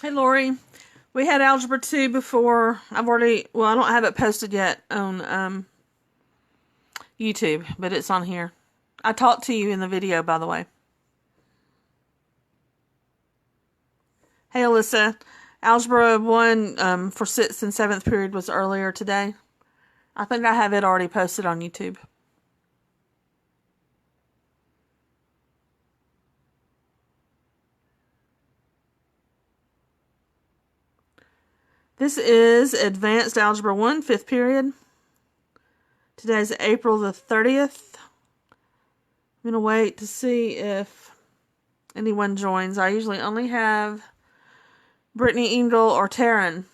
Hey Lori, we had Algebra 2 before. I don't have it posted yet on YouTube, but it's on here. I talked to you in the video, by the way. Hey Alyssa, Algebra 1 for 6th and 7th period was earlier today. I think I have it already posted on YouTube. This is Advanced Algebra 1, 5th period. Today's April the 30th. I'm going to wait to see if anyone joins. I usually only have Brittany, Engel, or Taryn.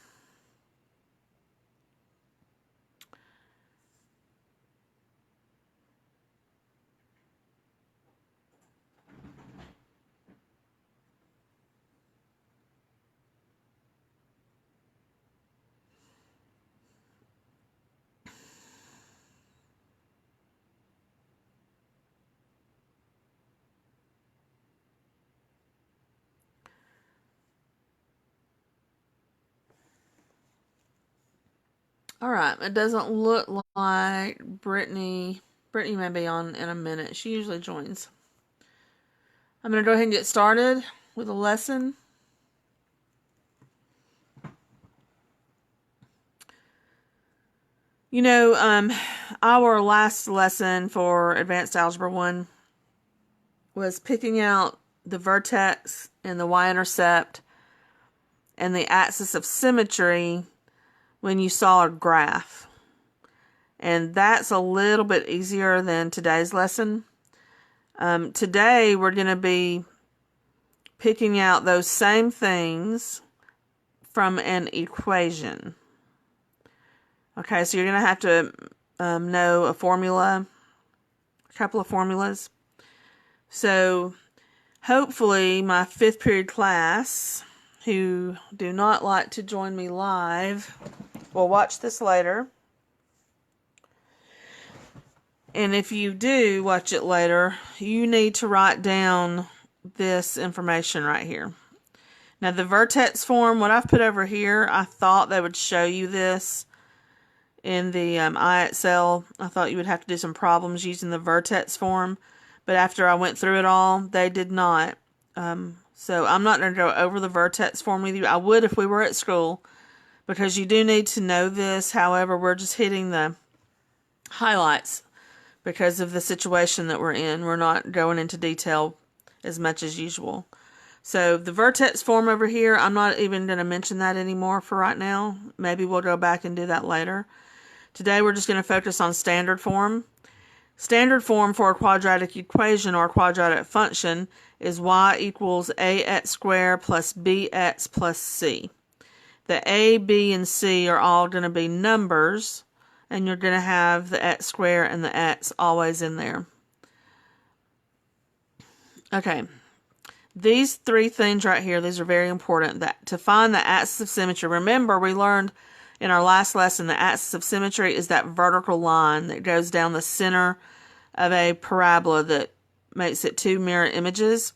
Alright, it doesn't look like Brittany may be on in a minute. She usually joins. I'm going to go ahead and get started with a lesson. You know, our last lesson for Advanced Algebra 1 was picking out the vertex and the Y-intercept and the axis of symmetry when you saw a graph. And that's a little bit easier than today's lesson. Today we're going to be picking out those same things from an equation. Okay, so you're going to have to know a couple of formulas. So hopefully my 5th period class, who do not like to join me live, will watch this later. And if you do watch it later, you need to write down this information right here. Now the vertex form, what I've put over here, I thought they would show you this in the IXL. I thought you would have to do some problems using the vertex form. But after I went through it all, they did not. So I'm not going to go over the vertex form with you. I would if we were at school, because you do need to know this. However, we're just hitting the highlights because of the situation that we're in. We're not going into detail as much as usual. So the vertex form over here, I'm not even going to mention that anymore for right now. Maybe we'll go back and do that later. Today we're just going to focus on standard form. Standard form for a quadratic equation or a quadratic function is y equals ax squared plus bx plus c. The a, b, and c are all going to be numbers, and you're going to have the x squared and the x always in there. Okay, these three things right here, these are very important. That to find the axis of symmetry, remember we learned in our last lesson the axis of symmetry is that vertical line that goes down the center of a parabola that makes it two mirror images.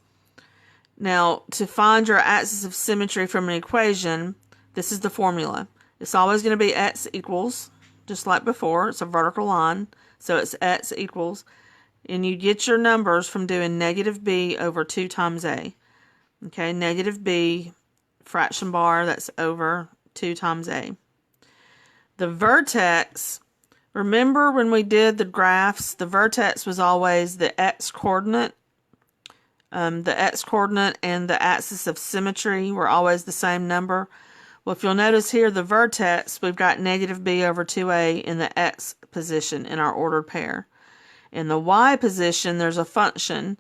Now, to find your axis of symmetry from an equation, this is the formula. It's always going to be x equals, just like before. It's a vertical line, so it's x equals. And you get your numbers from doing negative b over 2 times a. Okay, negative b, fraction bar, that's over 2 times a. The vertex, remember when we did the graphs, the vertex was always the x-coordinate. The x-coordinate and the axis of symmetry were always the same number. Well, if you'll notice here, the vertex, we've got negative b over 2a in the x position in our ordered pair. In the y position, there's a function,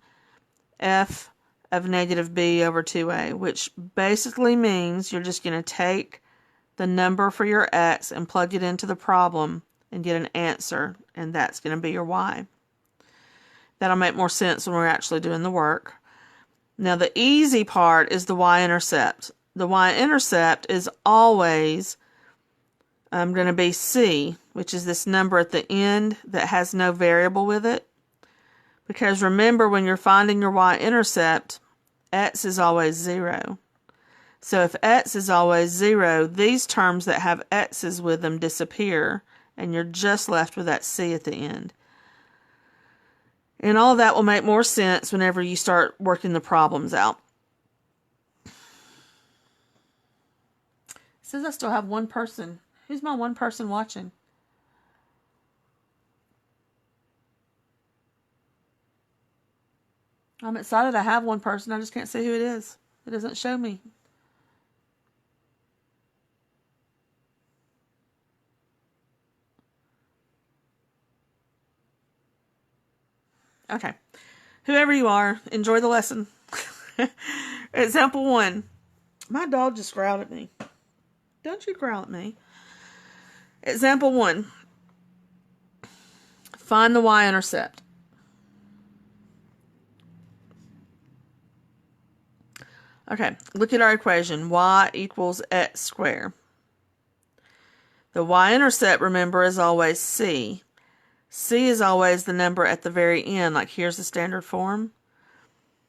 f of negative b over 2a, which basically means you're just going to take the number for your x and plug it into the problem and get an answer, and that's going to be your y. That'll make more sense when we're actually doing the work. Now the easy part is the y-intercept. The y-intercept is always going to be c, which is this number at the end that has no variable with it. Because remember, when you're finding your y-intercept, x is always 0. So if x is always 0, these terms that have x's with them disappear, and you're just left with that c at the end. And all of that will make more sense whenever you start working the problems out. It says I still have one person. Who's my one person watching? I'm excited I have one person. I just can't see who it is. It doesn't show me. Okay. Whoever you are, enjoy the lesson. Example 1. My dog just growled at me. Don't you growl at me. Example 1. Find the y-intercept. Okay, look at our equation. Y equals x squared. The y-intercept, remember, is always c. C is always the number at the very end, like here's the standard form.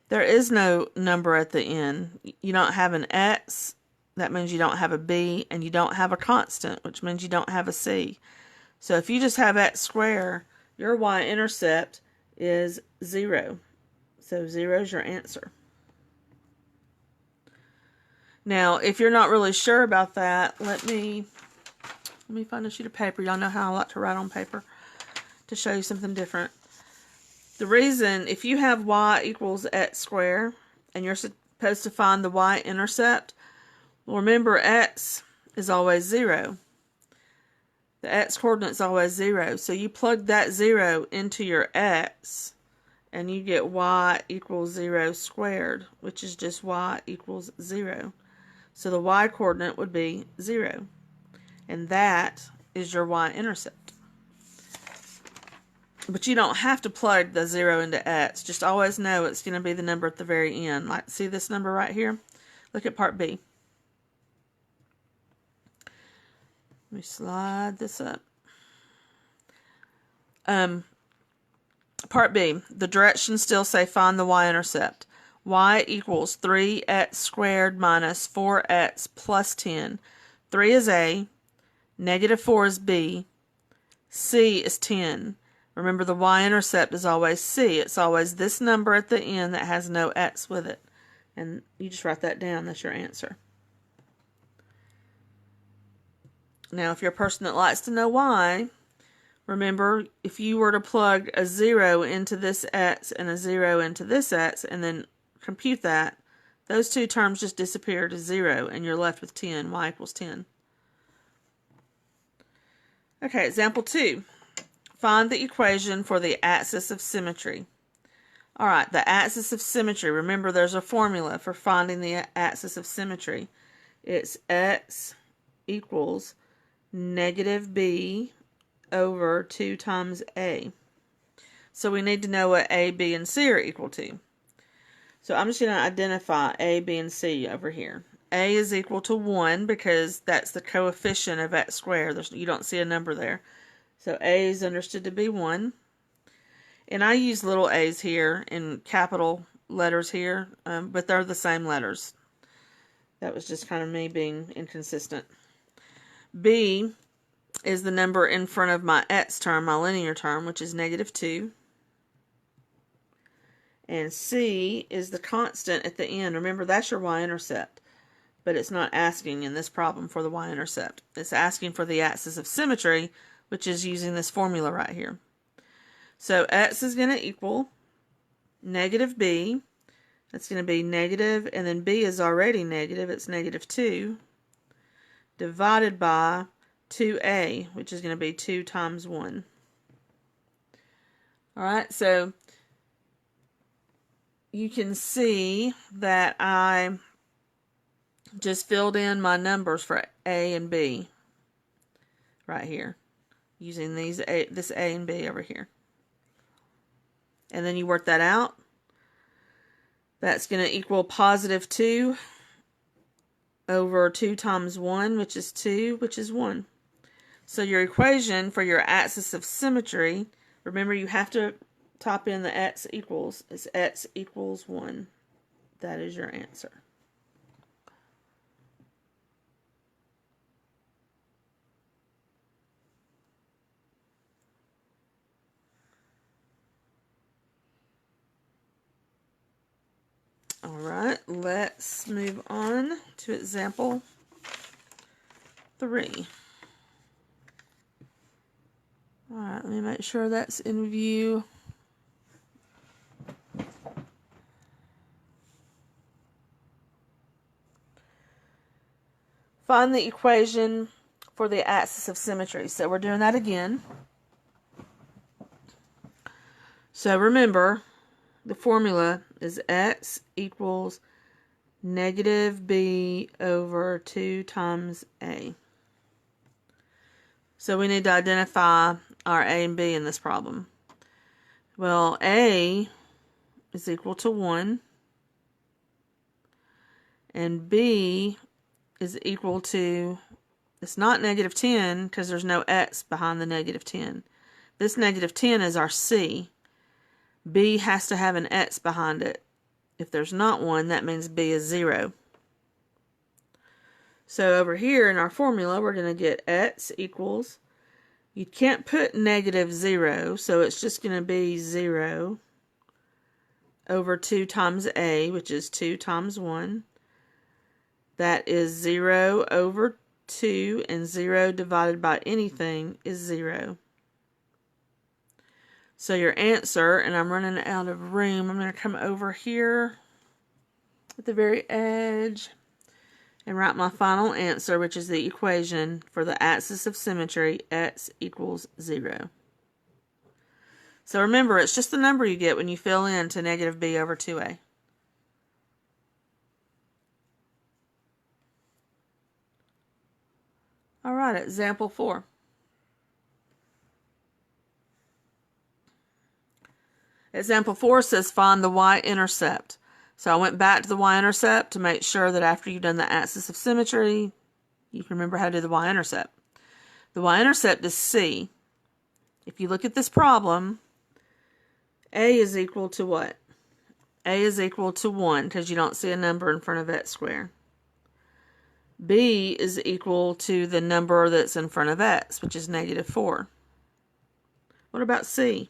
There is no number at the end. You don't have an x, that means you don't have a b, and you don't have a constant, which means you don't have a c. So if you just have x squared, your y-intercept is 0. So 0 is your answer. Now, if you're not really sure about that, let me find a sheet of paper. Y'all know how I like to write on paper to show you something different. The reason, if you have y equals x squared and you're supposed to find the y-intercept, well, remember x is always 0. The x coordinate is always 0. So you plug that 0 into your x and you get y equals 0 squared, which is just y equals 0. So the y coordinate would be 0. And that is your y-intercept. But you don't have to plug the 0 into x. Just always know it's going to be the number at the very end. Like, see this number right here? Look at part B. Let me slide this up. Part B. The directions still say find the y-intercept. Y equals 3x squared minus 4x plus 10. 3 is A. Negative 4 is B. C is 10. Remember, the y-intercept is always c. It's always this number at the end that has no x with it. And you just write that down. That's your answer. Now, if you're a person that likes to know why, remember, if you were to plug a 0 into this x and a 0 into this x and then compute that, those two terms just disappear to 0 and you're left with 10. Y equals 10. Okay, example 2. Find the equation for the axis of symmetry. All right, the axis of symmetry. Remember, there's a formula for finding the axis of symmetry. It's x equals negative b over 2 times a. So we need to know what a, b, and c are equal to. So I'm just going to identify a, b, and c over here. A is equal to 1 because that's the coefficient of x squared. You don't see a number there. So A is understood to be 1. And I use little a's here and capital letters here, but they're the same letters. That was just kind of me being inconsistent. B is the number in front of my x term, my linear term, which is negative 2. And C is the constant at the end. Remember, that's your y-intercept. But it's not asking in this problem for the y-intercept. It's asking for the axis of symmetry, which is using this formula right here. So x is going to equal negative b. That's going to be negative, and then b is already negative. It's negative 2 divided by 2a, which is going to be 2 times 1. All right, so you can see that I just filled in my numbers for a and b right here, using this a and b over here. And then you work that out. That's going to equal positive 2 over 2 times 1, which is 2, which is 1. So your equation for your axis of symmetry, remember you have to type in the x equals. It's x equals 1. That is your answer. right, let's move on to example 3. All right, let me make sure that's in view. Find the equation for the axis of symmetry. So we're doing that again. So remember, the formula is x equals negative b over 2 times a. So we need to identify our a and b in this problem. Well, a is equal to 1, and b is equal to, it's not negative 10 because there's no x behind the negative 10. This negative 10 is our c. B has to have an x behind it. If there's not one, that means b is 0. So over here in our formula, we're going to get x equals, you can't put negative 0, so it's just going to be 0 over 2 times a, which is 2 times 1. That is 0 over 2, and 0 divided by anything is 0. So your answer, and I'm running out of room, I'm going to come over here at the very edge and write my final answer, which is the equation for the axis of symmetry, x equals 0. So remember, it's just the number you get when you fill in to negative b over 2a. All right, example 4. Example 4 says find the y-intercept. So I went back to the y-intercept to make sure that after you've done the axis of symmetry, you can remember how to do the y-intercept. The y-intercept is c. If you look at this problem, a is equal to what? A is equal to 1 because you don't see a number in front of x squared. B is equal to the number that's in front of x, which is negative 4. What about c?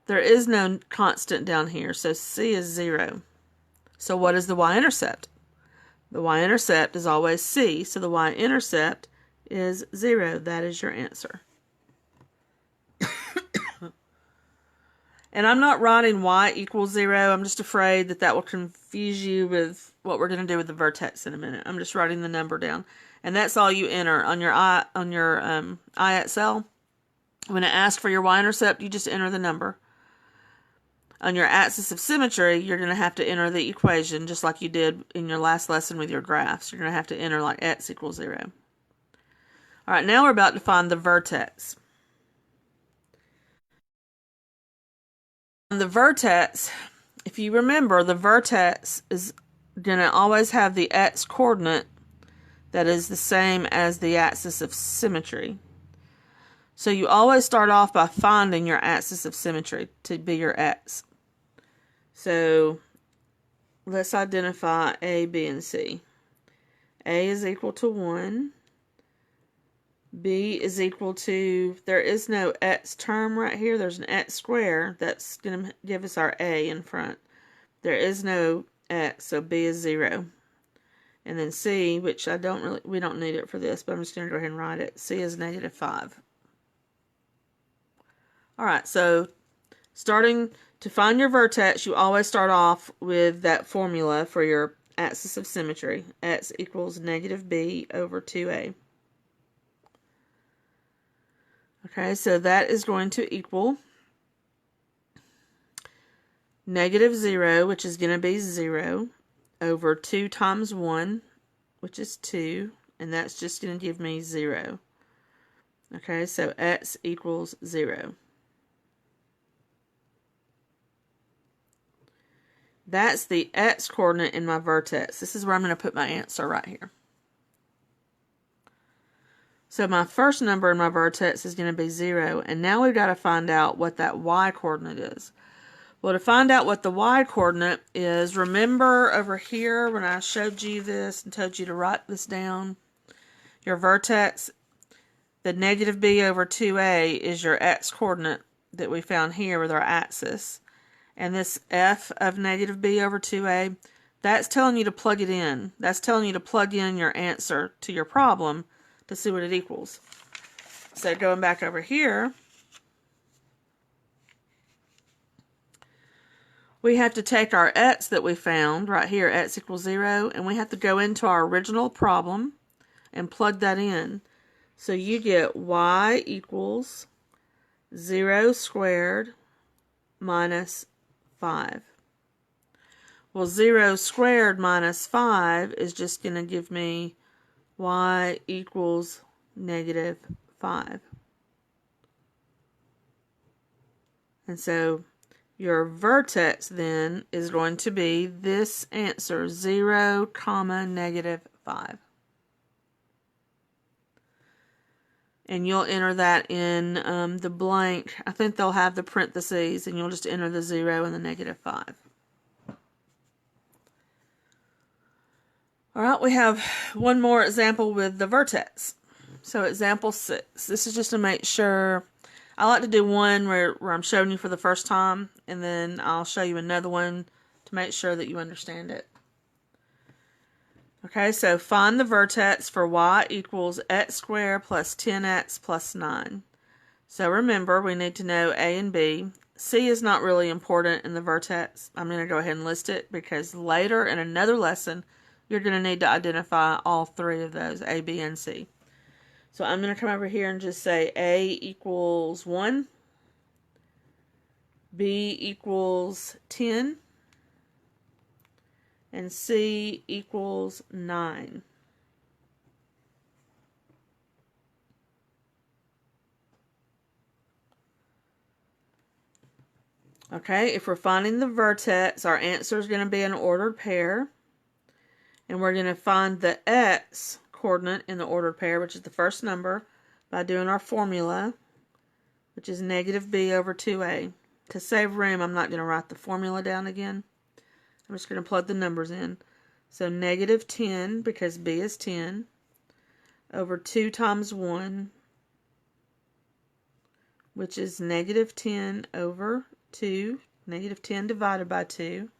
There is no constant down here, so c is 0. So what is the y-intercept? The y-intercept is always c, so the y-intercept is 0. That is your answer. And I'm not writing y equals 0. I'm just afraid that that will confuse you with what we're going to do with the vertex in a minute. I'm just writing the number down. And that's all you enter on your IXL. When it asks for your y-intercept, you just enter the number. On your axis of symmetry, you're going to have to enter the equation just like you did in your last lesson with your graphs. You're going to have to enter like x equals 0. All right, now we're about to find the vertex. The vertex, if you remember, the vertex is going to always have the x coordinate that is the same as the axis of symmetry. So you always start off by finding your axis of symmetry to be your x. So let's identify A, B, and C. A is equal to 1. B is equal to, there is no x term right here. There's an x squared that's going to give us our A in front. There is no x, so B is 0. And then C, which we don't need it for this, but I'm just going to go ahead and write it. C is negative 5. All right, so starting to find your vertex, you always start off with that formula for your axis of symmetry. X equals negative b over 2a. Okay, so that is going to equal negative 0, which is going to be 0, over 2 times 1, which is 2, and that's just going to give me 0. Okay, so x equals 0. That's the x coordinate in my vertex. This is where I'm going to put my answer right here. So my first number in my vertex is going to be 0, and now we've got to find out what that y coordinate is. Well, to find out what the y coordinate is, remember over here when I showed you this and told you to write this down, your vertex, the negative b over 2a is your x coordinate that we found here with our axis. and this f of negative b over 2a, that's telling you to plug it in. That's telling you to plug in your answer to your problem to see what it equals. So going back over here, we have to take our x that we found right here, x equals 0, and we have to go into our original problem and plug that in. So you get y equals 0 squared minus 5. Well, 0 squared minus 5 is just going to give me y equals negative 5. And so your vertex then is going to be this answer, 0, negative 5. And you'll enter that in the blank. I think they'll have the parentheses, and you'll just enter the 0 and the negative 5. All right, we have one more example with the vertex. So example 6. This is just to make sure. I like to do one where I'm showing you for the first time, and then I'll show you another one to make sure that you understand it. Okay, so find the vertex for y equals x squared plus 10x plus 9. So remember, we need to know a and b. C is not really important in the vertex. I'm going to go ahead and list it because later in another lesson, you're going to need to identify all three of those, A, B, and C. So I'm going to come over here and just say A equals 1, B equals 10, and C equals 9. Okay, if we're finding the vertex, our answer is going to be an ordered pair. And we're going to find the x coordinate in the ordered pair, which is the first number, by doing our formula, which is negative b over 2a. To save room, I'm not going to write the formula down again. I'm just going to plug the numbers in. So negative 10, because b is 10, over 2 times 1, which is negative 10 over 2, negative 10 divided by 2.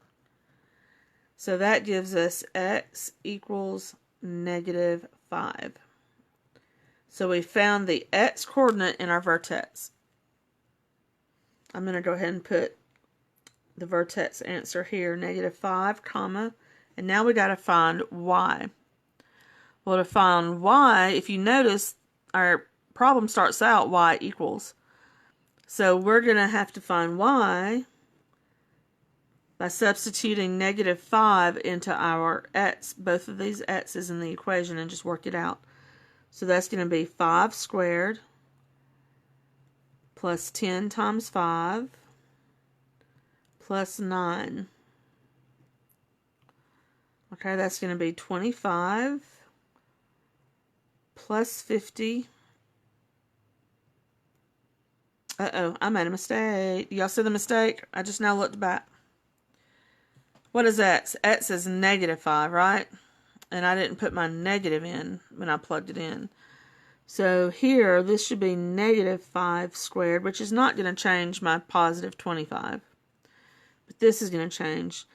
So that gives us x equals negative 5. So we found the x coordinate in our vertex. I'm going to go ahead and put the vertex answer here, negative 5, comma, and now we got to find y. Well, to find y, if you notice, our problem starts out y equals. So we're going to have to find y by substituting negative 5 into our x, both of these x's in the equation, and just work it out. So that's going to be 5 squared plus 10 times 5 plus 9. Okay, that's going to be 25 plus 50. Uh-oh, I made a mistake. Y'all see the mistake? I just now looked back. What is x? X is negative 5, right? And I didn't put my negative in when I plugged it in. So here, this should be negative 5 squared, which is not going to change my positive 25. But this is going to change.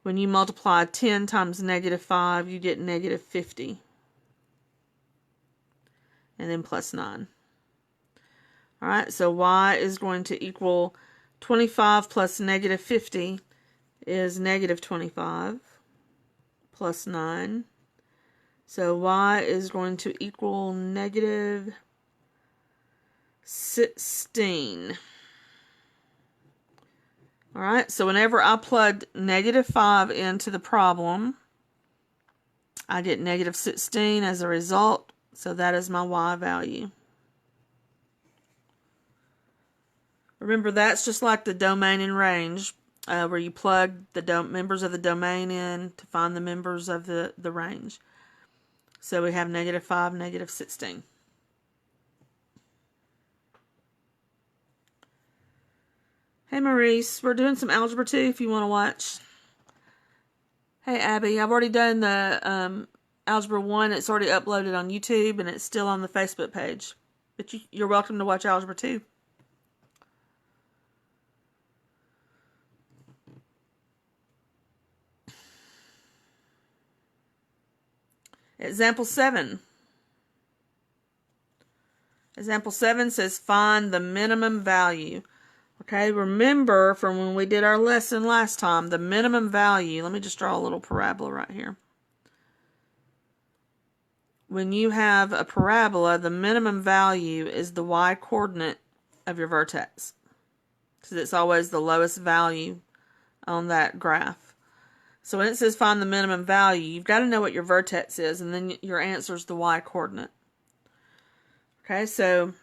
When you multiply 10 times negative 5, you get negative 50. And then plus 9. All right, so y is going to equal 25 plus negative 50 is negative 25 plus 9. So y is going to equal negative 16. All right, so whenever I plugged negative 5 into the problem, I get negative 16 as a result. So that is my y value. Remember, that's just like the domain and range, where you plug the members of the domain in to find the members of the range. So we have negative 5, negative 16. Hey Maurice, we're doing some Algebra 2 if you want to watch. Hey Abby, I've already done the Algebra 1. It's already uploaded on YouTube and it's still on the Facebook page. But you're welcome to watch Algebra 2. Example 7. Example 7 says find the minimum value. Okay, remember from when we did our lesson last time, the minimum value, let me just draw a little parabola right here. When you have a parabola, the minimum value is the y-coordinate of your vertex, because it's always the lowest value on that graph. So when it says find the minimum value, you've got to know what your vertex is, and then your answer is the y-coordinate. Okay, so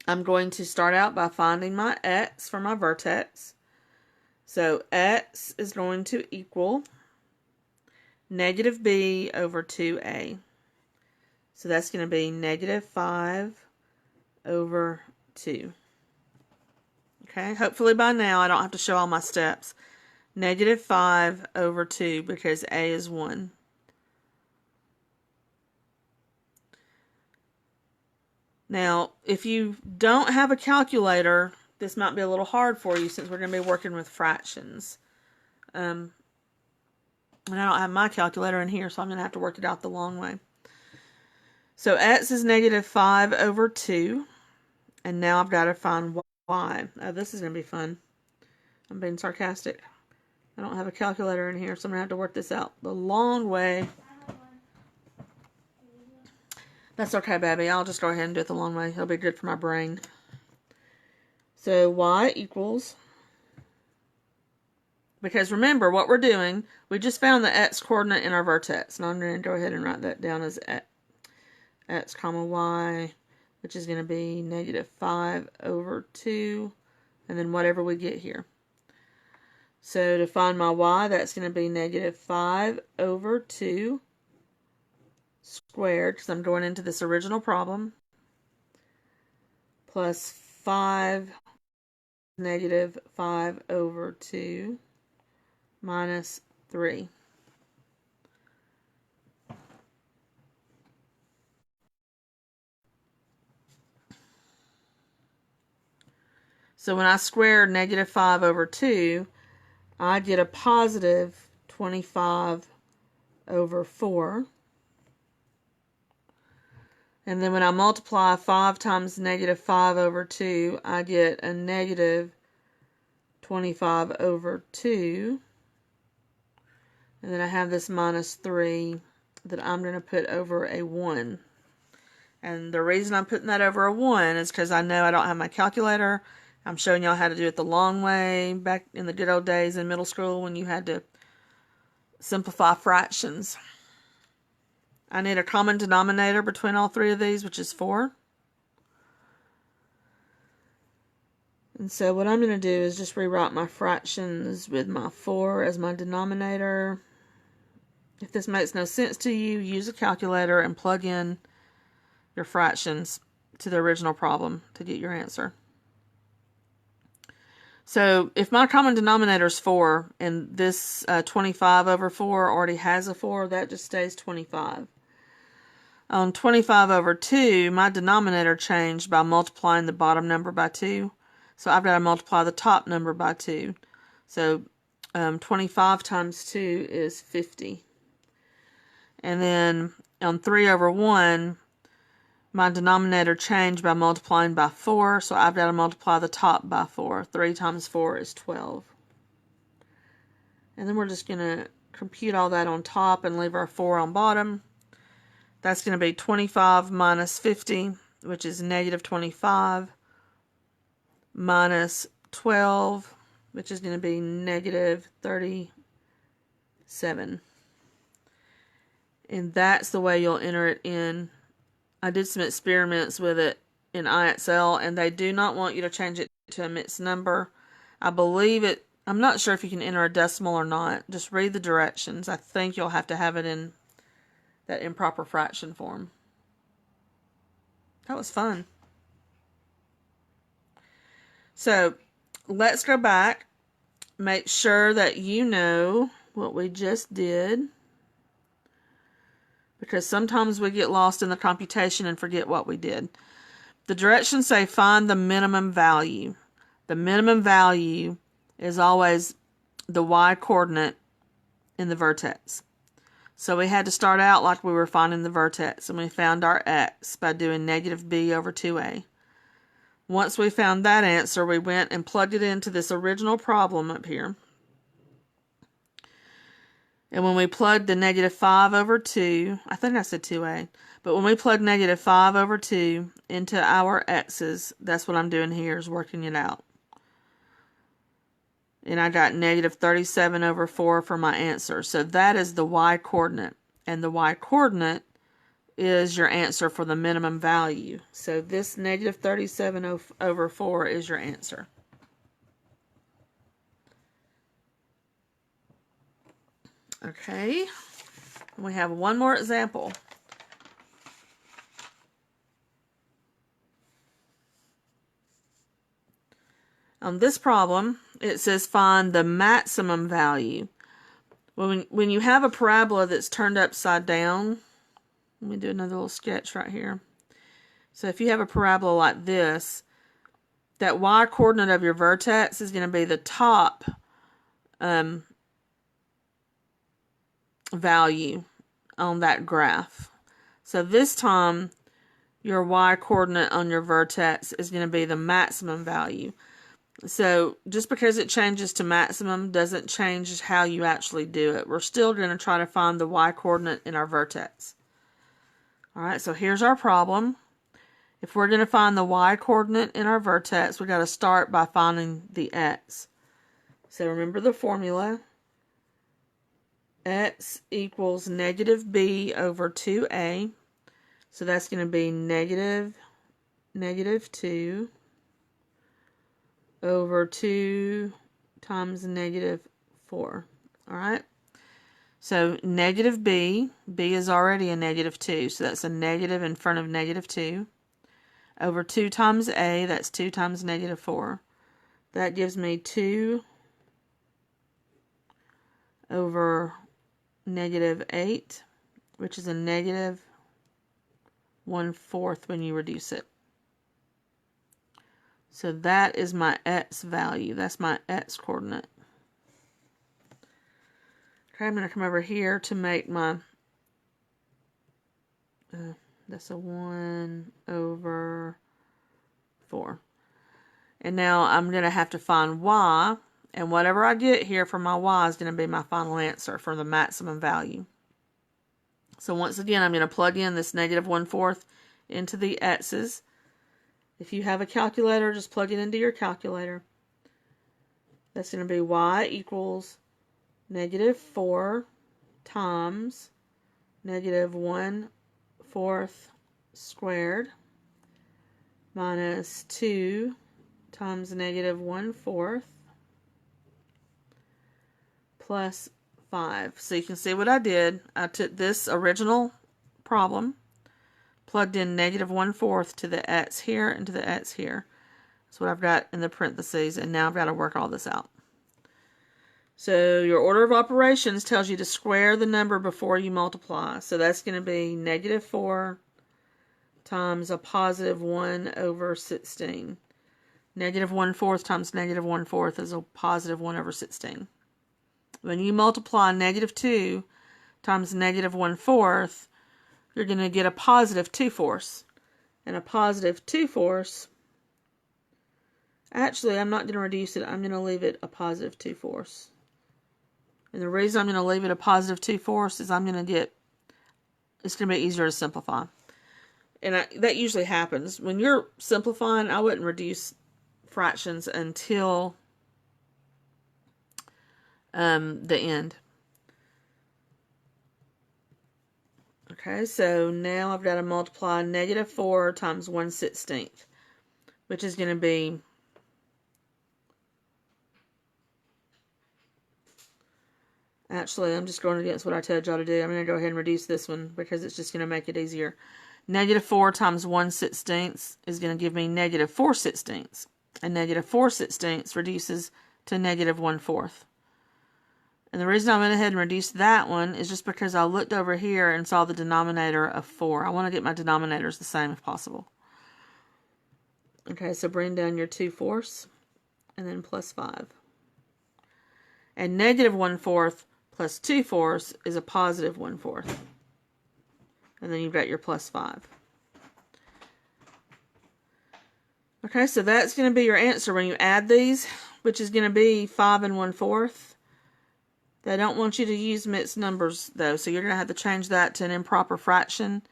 I'm going to start out by finding my x for my vertex. So x is going to equal negative b over 2a. So that's going to be negative 5 over 2. Okay, hopefully by now I don't have to show all my steps. Negative 5 over 2 because a is 1. Now, if you don't have a calculator, this might be a little hard for you since we're going to be working with fractions. And I don't have my calculator in here, so I'm going to have to work it out the long way. So x is negative 5 over 2. And now I've got to find y. Oh, this is going to be fun. I'm being sarcastic. I don't have a calculator in here, so I'm going to have to work this out the long way. That's okay, baby. I'll just go ahead and do it the long way. It'll be good for my brain. So y equals, because remember what we're doing, we just found the x coordinate in our vertex. And I'm going to go ahead and write that down as x comma y, which is going to be negative 5 over 2, and then whatever we get here. So to find my y, that's going to be negative 5 over 2 squared, because I'm going into this original problem, plus 5 negative 5 over 2 minus 3. So when I square negative 5 over 2, I get a positive 25 over 4. And then when I multiply 5 times negative 5 over 2, I get a negative 25 over 2. And then I have this minus 3 that I'm going to put over a 1. And the reason I'm putting that over a 1 is because I know I don't have my calculator. I'm showing y'all how to do it the long way back in the good old days in middle school when you had to simplify fractions. I need a common denominator between all three of these, which is 4. And so what I'm going to do is just rewrite my fractions with my 4 as my denominator. If this makes no sense to you, use a calculator and plug in your fractions to the original problem to get your answer. So if my common denominator is 4, and this 25 over 4 already has a 4, that just stays 25. On 25 over 2, my denominator changed by multiplying the bottom number by 2. So I've got to multiply the top number by 2. So 25 times 2 is 50. And then on 3 over 1, my denominator changed by multiplying by 4. So I've got to multiply the top by 4. 3 times 4 is 12. And then we're just going to compute all that on top and leave our 4 on bottom. That's going to be 25 minus 50, which is negative 25, minus 12, which is going to be negative 37. And that's the way you'll enter it in. I did some experiments with it in IXL, and they do not want you to change it to a mixed number. I believe it, I'm not sure if you can enter a decimal or not. Just read the directions. I think you'll have to have it in that improper fraction form. That was fun. So let's go back. Make sure that you know what we just did, because sometimes we get lost in the computation and forget what we did. The directions say find the minimum value. The minimum value is always the y-coordinate in the vertex. So we had to start out like we were finding the vertex, and we found our x by doing negative b over 2a. Once we found that answer, we went and plugged it into this original problem up here. And when we plugged the negative 5 over 2, I think I said 2a, but when we plugged negative 5 over 2 into our x's, that's what I'm doing here, is working it out. And I got negative 37 over 4 for my answer. So that is the y-coordinate. And the y-coordinate is your answer for the minimum value. So this negative 37 over 4 is your answer. Okay. And we have one more example. On this problem, it says find the maximum value. When you have a parabola that's turned upside down, let me do another little sketch right here. So if you have a parabola like this, that y-coordinate of your vertex is going to be the top value on that graph. So this time, your y-coordinate on your vertex is going to be the maximum value. So just because it changes to maximum doesn't change how you actually do it. We're still going to try to find the y-coordinate in our vertex. Alright, so here's our problem. If we're going to find the y-coordinate in our vertex, we've got to start by finding the x. So remember the formula. X equals negative b over 2a. So that's going to be negative 2 over 2 times negative 4. Alright? So negative b is already a negative 2, so that's a negative in front of negative 2. Over 2 times a, that's 2 times negative 4. That gives me 2 over negative 8, which is a negative 1/4 when you reduce it. So that is my x value. That's my x coordinate. Okay, I'm going to come over here to make my, that's a 1/4. And now I'm going to have to find y, and whatever I get here for my y is going to be my final answer for the maximum value. So once again, I'm going to plug in this negative 1/4 into the x's. If you have a calculator, just plug it into your calculator. That's going to be y equals negative 4 times negative 1/4 squared minus 2 times negative 1/4 plus 5. So you can see what I did. I took this original problem, plugged in negative 1/4 to the x here and to the x here. That's what I've got in the parentheses, and now I've got to work all this out. So your order of operations tells you to square the number before you multiply. So that's going to be negative 4 times a positive 1 over 16. Negative 1/4 times negative 1/4 is a positive 1 over 16. When you multiply negative 2 times negative 1/4, you're going to get a positive 2/4. And a positive 2/4, actually, I'm not going to reduce it. I'm going to leave it a positive 2/4. And the reason I'm going to leave it a positive 2/4 is I'm going to get, it's going to be easier to simplify. And that usually happens. When you're simplifying, I wouldn't reduce fractions until the end. Okay, so now I've got to multiply negative 4 times 1/16, which is going to be actually, I'm just going against what I told y'all to do. I'm going to go ahead and reduce this one because it's just going to make it easier. Negative 4 times 1/16 is going to give me negative 4/16. And negative 4/16 reduces to negative 1/4. And the reason I went ahead and reduced that one is just because I looked over here and saw the denominator of 4. I want to get my denominators the same if possible. Okay, so bring down your 2/4 and then plus 5. And negative 1/4 plus 2/4 is a positive 1/4. And then you've got your plus 5. Okay, so that's going to be your answer when you add these, which is going to be 5 and 1/4. They don't want you to use mixed numbers, though, so you're going to have to change that to an improper fraction.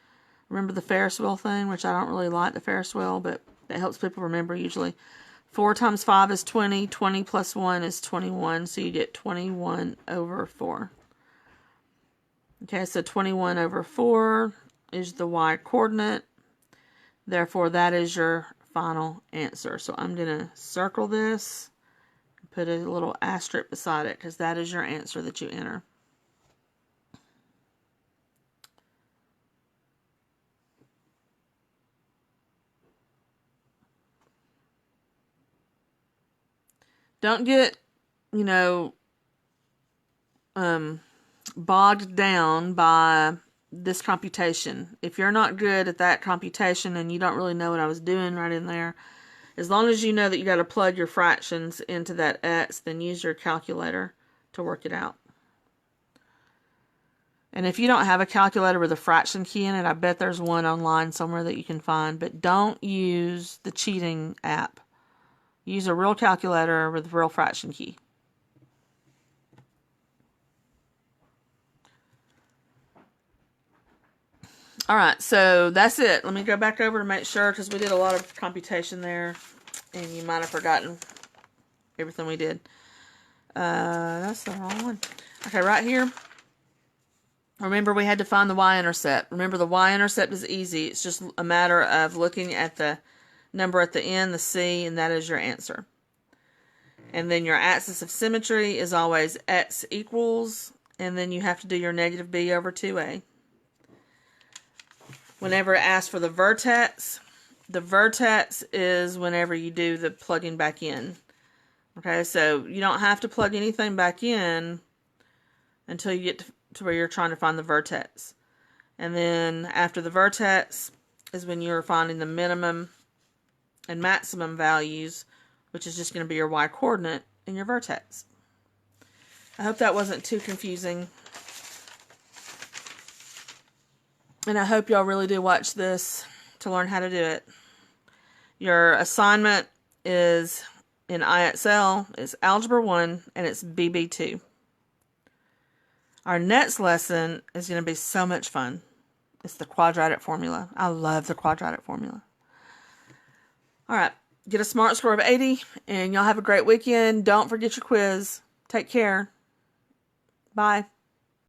Remember the Ferris wheel thing, which I don't really like the Ferris wheel, but that helps people remember usually. 4 times 5 is 20. 20 plus 1 is 21, so you get 21 over 4. Okay, so 21 over 4 is the y-coordinate. Therefore, that is your final answer. So I'm going to circle this, put a little asterisk beside it, because that is your answer that you enter. Don't get, bogged down by this computation. If you're not good at that computation and you don't really know what I was doing right in there, as long as you know that you got to plug your fractions into that x, then use your calculator to work it out. And if you don't have a calculator with a fraction key in it, I bet there's one online somewhere that you can find, but don't use the cheating app. Use a real calculator with a real fraction key. All right, so that's it. Let me go back over to make sure, because we did a lot of computation there, and you might have forgotten everything we did. That's the wrong one. Okay, right here. Remember, we had to find the y-intercept. Remember, the y-intercept is easy. It's just a matter of looking at the number at the end, the c, and that is your answer. And then your axis of symmetry is always x equals, and then you have to do your negative b over 2a. Whenever it asks for the vertex is whenever you do the plugging back in. Okay, so you don't have to plug anything back in until you get to where you're trying to find the vertex. And then after the vertex is when you're finding the minimum and maximum values, which is just going to be your y-coordinate and your vertex. I hope that wasn't too confusing. And I hope y'all really do watch this to learn how to do it. Your assignment is in IXL, it's Algebra 1, and it's BB2. Our next lesson is going to be so much fun. It's the quadratic formula. I love the quadratic formula. All right, get a SMART score of 80, and y'all have a great weekend. Don't forget your quiz. Take care. Bye.